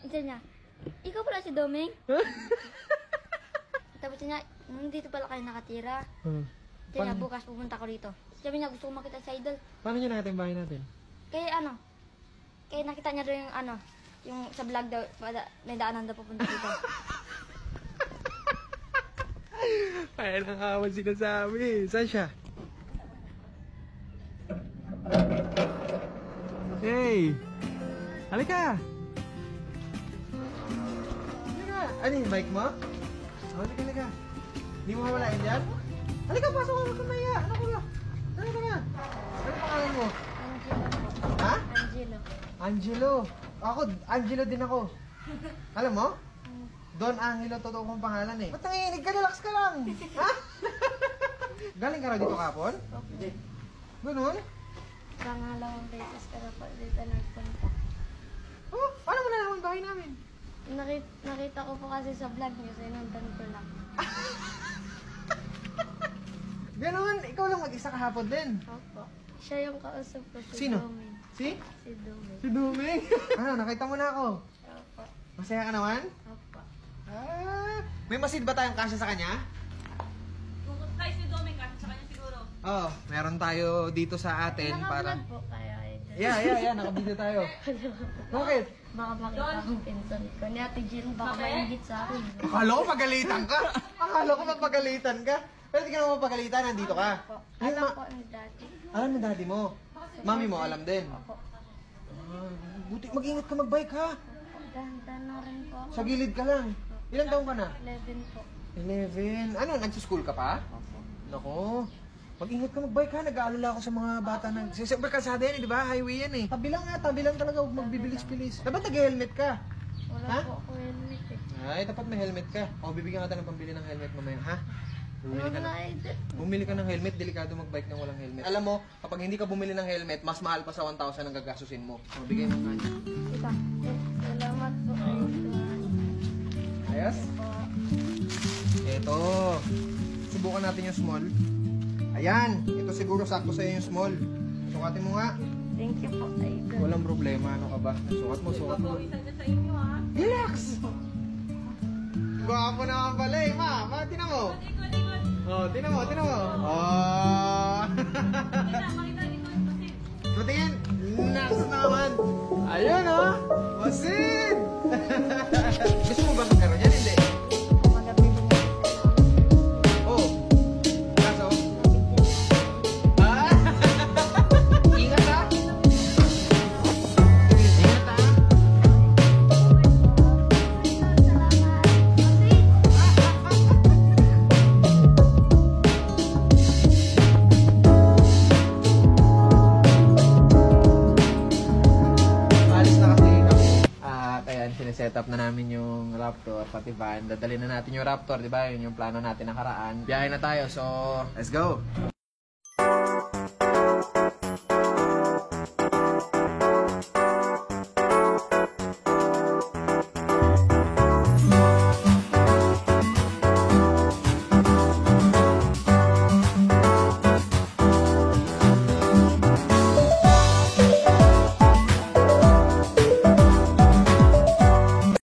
Sabi niya, ikaw pala si Doming? Tapos niya, dito pala kayo nakatira. Sabi niya, bukas pupunta ko dito. Sabi niya, gusto ko makita sa idol. Paano niya nakita yung bahay natin? Kaya kaya nakita niya doon yung yung sa vlog daw, may daanan daw pupunta dito. Kaya nang awan sinasabi. Saan siya? Hey! Halika! Halika! Ano yung bike mo? Halika, halika. Hindi mo mawalain dyan? Halika, pasok ka. Huwag kang maya. Ano ko ba? Ano ka na? Ano pangalan mo? Angelo po. Ha? Angelo. Angelo. Ako, Angelo din ako. Alam mo? Don Angelo, totoo kong pangalan eh. Ba't nanginginig ka? Relax ka lang. Ha? Galing ka raw dito kapon? Okay. Ganun? Pangalawang beses ka na po dito nagpunta. Oh, paano mo nalaman bahay namin? Nakita ko po kasi sa vlog niyo, sinundan ko lang. Ganun? Ikaw lang mag-isa kahapon din. Opo. Siya yung kausap ko, si Sino? Doming. Si? Si Doming. Si Duming. Ano, nakita mo na ako. Opo. Masaya ka naman? Opo. Ah, may masid ba tayong kasya sa kanya? Kung tayo si Doming, kasi sa kanya siguro. Oo, meron tayo dito sa atin para... Naka-vlog po kaya idol. Yeah, nakabidyo tayo. Bakit? Baka makita akong pinsan ko. Ni Ate Jill, baka maingit sa akin. Akala ko pagalitan ka. Akala ko mapagalitan ka. Pero hindi ka naman mapagalitan, nandito ka. Opo. Yung Alam po ni Daddy. Alam ng daddy mo. Mami mo, alam din. Opo. Ah, buti, mag-ingat ka mag-bike ha. Dahan-dahan na rin po ako. Sa gilid ka lang. Ilang taong ka na? 11 po. 11. Ano, nagsuschool ka pa? Opo. Nako. Mag-ingat ka mag-bike ha. Nag-aalala ako sa mga bata na... Siyempre kalsada yan, di ba? Highway yan eh. Tabi lang talaga. Huwag magbibilis-bilis. Dapat nag-helmet ka. Wala Ha? po ako helmet eh. Ay, dapat may helmet ka. O, bibigyan ka ng pambili ng helmet mamaya, ha? Huwag na idol. Bumili ka ng helmet, delikado mag-bike ng walang helmet. Alam mo, kapag hindi ka bumili ng helmet, mas mahal pa sa 1,000 ang gagastusin mo. O, bigay mo nga niya. Ito. Salamat po idol. Ayos? Po. Ito. Subukan natin yung small. Ayan, ito siguro sakto sa'yo yung small. Sukatin mo nga. Thank you po idol. Walang problema, ano ka ba? Sukat mo. Papawisan ka sa inyo, ha? Relax! Gwapo naman pala eh, ma. Tinan mo. Ikot. Oh, tinan mo. Oh. Makita, ikot. Patingin. Naks naman. Ayun, oh. Masin! Gusto mo ba magkaroon yan? Hindi. Magabili mo. Oh. Kaso? Ah! Ingat ha? Ingat ha? Alis na kasi kami. At ayan, sineset up na namin yung Raptor, pati van. Dadalhin na natin yung Raptor, di ba? Yun yung plano natin nakaraan. Biyahe na tayo, so let's go!